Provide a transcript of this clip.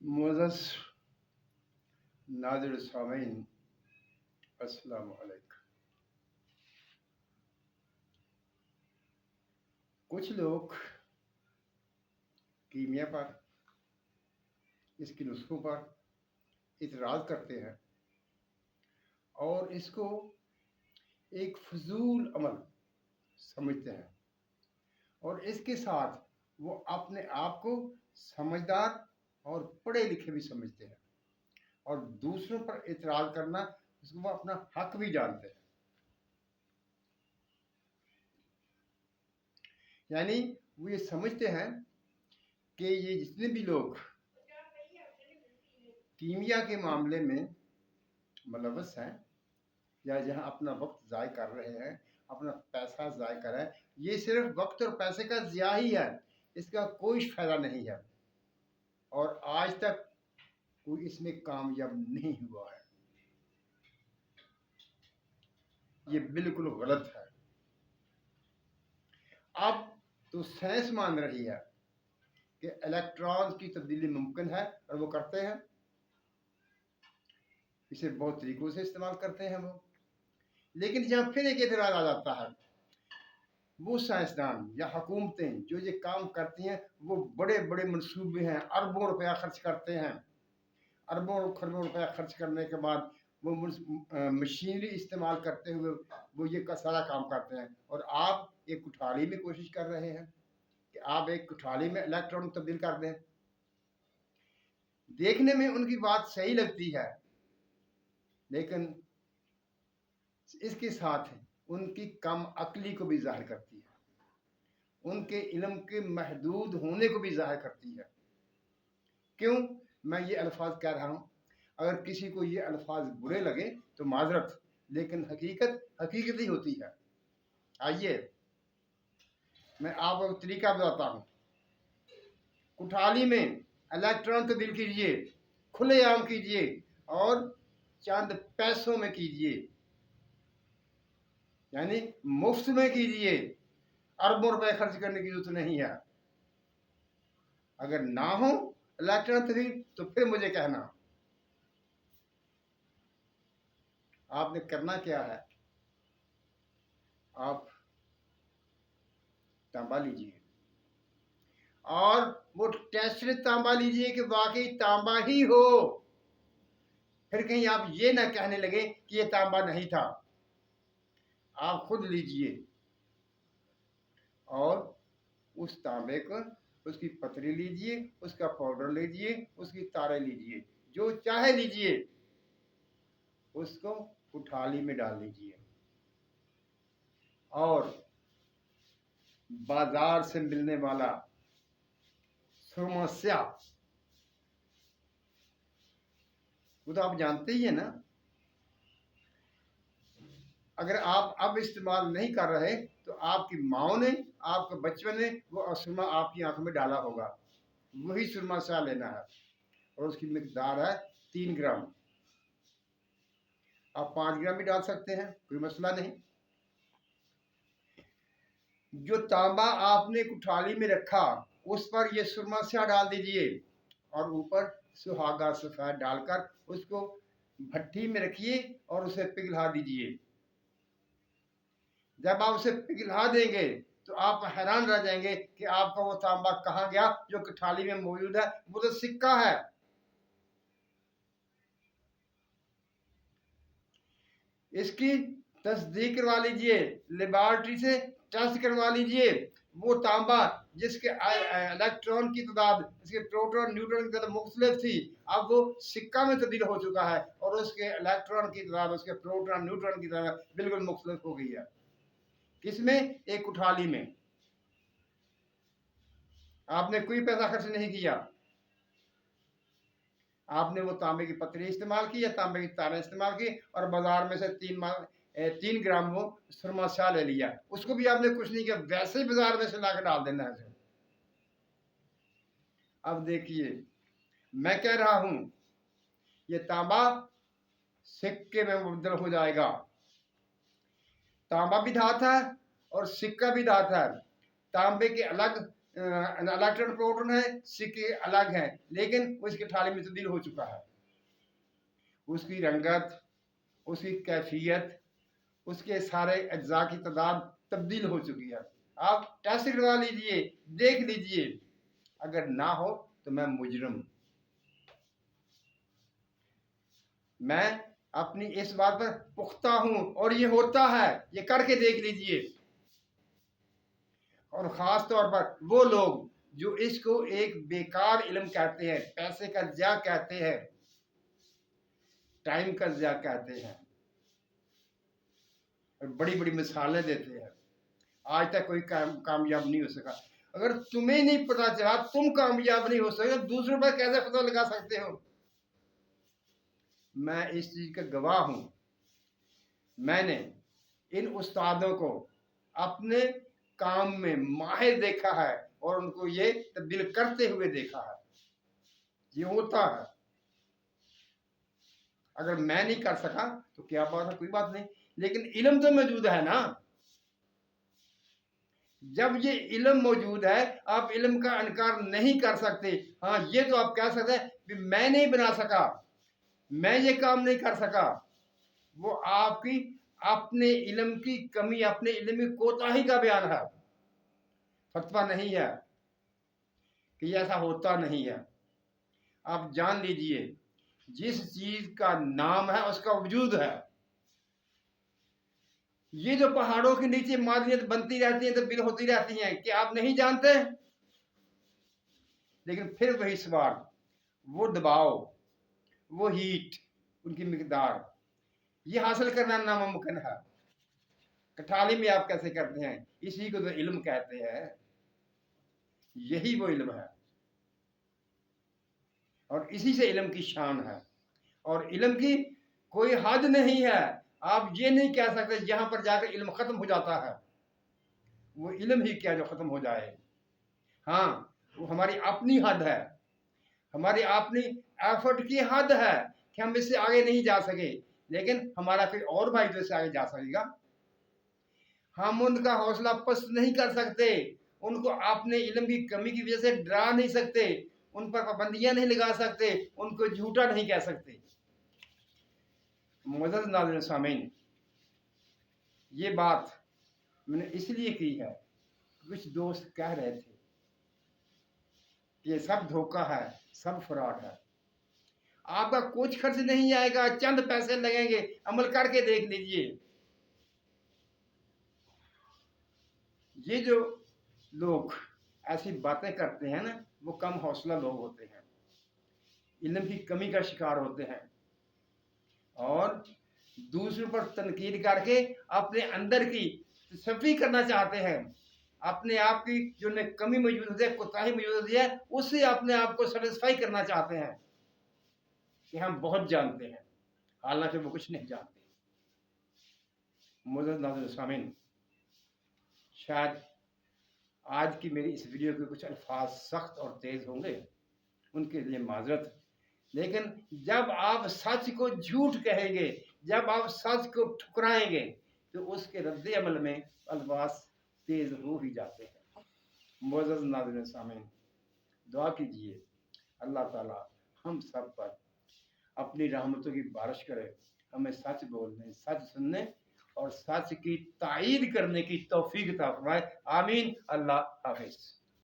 मुअज़्ज़ज़ नाज़िर सामीन, अस्सलामु अलैकुम। कुछ लोग कीमिया पर, इसके नुस्खों पर इतराज़ करते हैं और इसको एक फजूल अमल समझते हैं और इसके साथ वो अपने आप को समझदार और पढ़े लिखे भी समझते हैं और दूसरों पर इतराज़ करना उसको वो अपना हक भी जानते हैं। यानी वो ये समझते हैं कि ये जितने भी लोग कीमिया के मामले में मुलव्वस हैं या जहाँ अपना वक्त ज़ाय कर रहे हैं, अपना पैसा ज़ाय कर रहे हैं, ये सिर्फ वक्त और पैसे का ज़िया ही है, इसका कोई फ़ायदा नहीं है और आज तक कोई इसमें कामयाब नहीं हुआ है। ये बिल्कुल गलत है। अब तो साइंस मान रही है कि इलेक्ट्रॉन की तब्दीली मुमकिन है और वो करते हैं। इसे बहुत तरीकों से इस्तेमाल करते हैं वो। लेकिन जहाँ फिर एक एतराज़ आ जाता है, वो साइंसदान या हुकूमतें जो ये काम करती हैं वो बड़े बड़े मंसूबे हैं, अरबों रुपया खर्च करते हैं। अरबों खरबों रुपया खर्च करने के बाद वो मशीनरी इस्तेमाल करते हुए वो ये सारा काम करते हैं और आप एक कुठाली में कोशिश कर रहे हैं कि आप एक कुठाली में इलेक्ट्रॉन तब्दील कर दें। देखने में उनकी बात सही लगती है, लेकिन इसके साथ उनकी कम अक्ली को भी ज़ाहिर करती है, उनके इल्म के महदूद होने को भी ज़ाहिर करती है। क्यों मैं ये अल्फाज कह रहा हूँ? अगर किसी को ये अल्फाज बुरे लगे तो माजरत, लेकिन हकीकत हकीकत ही होती है। आइए मैं आपको तरीका बताता हूँ। कुठाली में इलेक्ट्रॉन तब्दील कीजिए, खुलेआम कीजिए और चंद पैसों में कीजिए, यानी मुफ्त में कीजिए। अरबों रुपए खर्च करने की जरूरत नहीं है। अगर ना हो इलेक्ट्रॉन तब्दील तो फिर मुझे कहना। आपने करना क्या है, आप तांबा लीजिए और वो टेस्ट तांबा लीजिए कि वाकई तांबा ही हो। फिर कहीं आप ये ना कहने लगे कि ये तांबा नहीं था। आप खुद लीजिए और उस तांबे को, उसकी पतरी लीजिए, उसका पाउडर लीजिए, उसकी तारे लीजिए, जो चाहे लीजिए, उसको कुठाली में डाल लीजिए और बाजार से मिलने वाला सुरमा स्याह, वो तो आप जानते ही है ना। अगर आप अब इस्तेमाल नहीं कर रहे तो आपकी माओ ने, आपके बचपन ने वो सुरमा आपकी आंखों में डाला होगा। वही सुरमा स्याह लेना है और उसकी मिकदार है 3 ग्राम। आप 5 ग्राम भी डाल सकते हैं, कोई मसला नहीं। जो तांबा आपने कुठाली में रखा उस पर ये सुरमा स्याह डाल दीजिए और ऊपर सुहागा सफेद डालकर उसको भट्टी में रखिए और उसे पिघला दीजिए। जब आप उसे पिघला देंगे तो आप हैरान रह जाएंगे कि आपका वो तांबा कहाँ गया जो कुठाली में मौजूद है। वो तो सिक्का है। इसकी तस्दीक करवा लीजिए, लेबोरेटरी से टेस्ट करवा लीजिए। वो तांबा जिसके इलेक्ट्रॉन की तादाद, इसके प्रोटॉन न्यूट्रॉन की तादाद मुख्तलिफ थी, अब वो सिक्का में तब्दील हो चुका है और उसके इलेक्ट्रॉन की तादाद, उसके प्रोटॉन न्यूट्रॉन की तादाद बिल्कुल मुख्तलिफ हो गई है। किसमें? एक कुठाली में। आपने कोई पैसा खर्च नहीं किया। आपने वो तांबे की पत्थरी इस्तेमाल की या तांबे की तारें इस्तेमाल की और बाजार में से 3 ग्राम वो सुरमा स्याह ले लिया। उसको भी आपने कुछ नहीं किया, वैसे ही बाजार में से लाकर डाल देना है। अब देखिए मैं कह रहा हूं ये तांबा सिक्के में मुबद्दल हो जाएगा। तांबा भी धात है और सिक्का भी धात है। तांबे के अलग इलेक्ट्रॉन प्रोटॉन है, सिक्के अलग हैं, लेकिन उसकी थाली में तब्दील हो चुका है। उसकी रंगत, उसकी कैफियत, उसके सारे अज्जा की तादाद तब्दील हो चुकी है। आप टेस्ट करवा लीजिए, देख लीजिए, अगर ना हो तो मैं मुजरिम। मैं अपनी इस बात पर पुख्ता हूं और ये होता है, ये करके देख लीजिए। और ख़ास तौर पर वो लोग जो इसको एक बेकार इल्म कहते हैं, पैसे का ज़िया कहते हैं, टाइम का ज़िया कहते हैं, और बड़ी बड़ी मिसालें देते हैं, आज तक कोई कामयाब नहीं हो सका। अगर तुम्हें नहीं पता चला, तुम कामयाब नहीं हो सकते, दूसरों पर कैसे पता लगा सकते हो? मैं इस चीज़ का गवाह हूं। मैंने इन उस्तादों को अपने काम में माहिर देखा है और उनको ये तब्दील करते हुए देखा है। ये होता है। अगर मैं नहीं कर सका तो क्या बात है, कोई बात नहीं, लेकिन इल्म तो मौजूद है ना। जब ये इल्म मौजूद है, आप इल्म का इनकार नहीं कर सकते। हाँ, ये तो आप कह सकते हैं कि मैं नहीं बना सका, मैं ये काम नहीं कर सका। वो आपकी अपने इल्म की कमी, अपने इल्म की कोताही का बयान है, फतवा नहीं है कि ऐसा होता नहीं है। आप जान लीजिए, जिस चीज का नाम है उसका वजूद है। ये जो पहाड़ों के नीचे मादनियत बनती रहती है, तब्दील होती रहती हैं, कि आप नहीं जानते? लेकिन फिर वही सवाल, वो दबाव, वो हीट, उनकी मिकदार, ये हासिल करना नामुमकिन है। कठाली में आप कैसे करते हैं? इसी को तो इल्म कहते हैं। यही वो इल्म है और इसी से इल्म की शान है। और इल्म की कोई हद नहीं है। आप ये नहीं कह सकते यहां पर जाकर इल्म खत्म हो जाता है। वो इल्म ही क्या जो खत्म हो जाए। हाँ, वो हमारी अपनी हद है, हमारी अपनी एफर्ट की हद है कि हम इससे आगे नहीं जा सके, लेकिन हमारा कोई और भाई तो इससे आगे जा सकेगा। हम उनका हौसला पस्त नहीं कर सकते, उनको अपने इल्म की कमी की वजह से डरा नहीं सकते, उन पर पाबंदियां नहीं लगा सकते, उनको झूठा नहीं कह सकते। मुअज़्ज़ज़ नाज़रीन सामीन, ये बात मैंने इसलिए की है, कुछ दोस्त कह रहे थे कि ये सब धोखा है, सब फ्रॉड है, आपका कुछ खर्च नहीं आएगा, चंद पैसे लगेंगे, अमल करके देख लीजिए। ये जो लोग ऐसी बातें करते हैं ना, वो कम हौसला लोग होते हैं, इल्म की कमी का शिकार होते हैं और दूसरों पर तनकीद करके अपने अंदर की तसफ़ी करना चाहते हैं। अपने आप की जो कमी मौजूद होती है, कोताही मौजूद होती है, उससे अपने आप को सेटिस्फाई करना चाहते हैं कि हम बहुत जानते हैं, हालांकि वो कुछ नहीं जानते। मुअज़्ज़ज़ नाज़रीन सामीन, शायद आज की मेरी इस वीडियो के कुछ अल्फाज सख्त और तेज़ होंगे, उनके लिए माजरत। लेकिन जब आप सच को झूठ कहेंगे, जब आप सच को ठुकराएंगे, तो उसके रद्द अमल में अल्फाज तेज हो ही जाते हैं। मुअज़्ज़ज़ नाज़रीन सामीन, दुआ कीजिए अल्लाह ताला हम सब पर अपनी रहमतों की बारिश करे, हमें सच बोलने, सच सुनने और सच की तायीद करने की तौफीक अता फरमाए। आमीन। अल्लाह हाफिज़।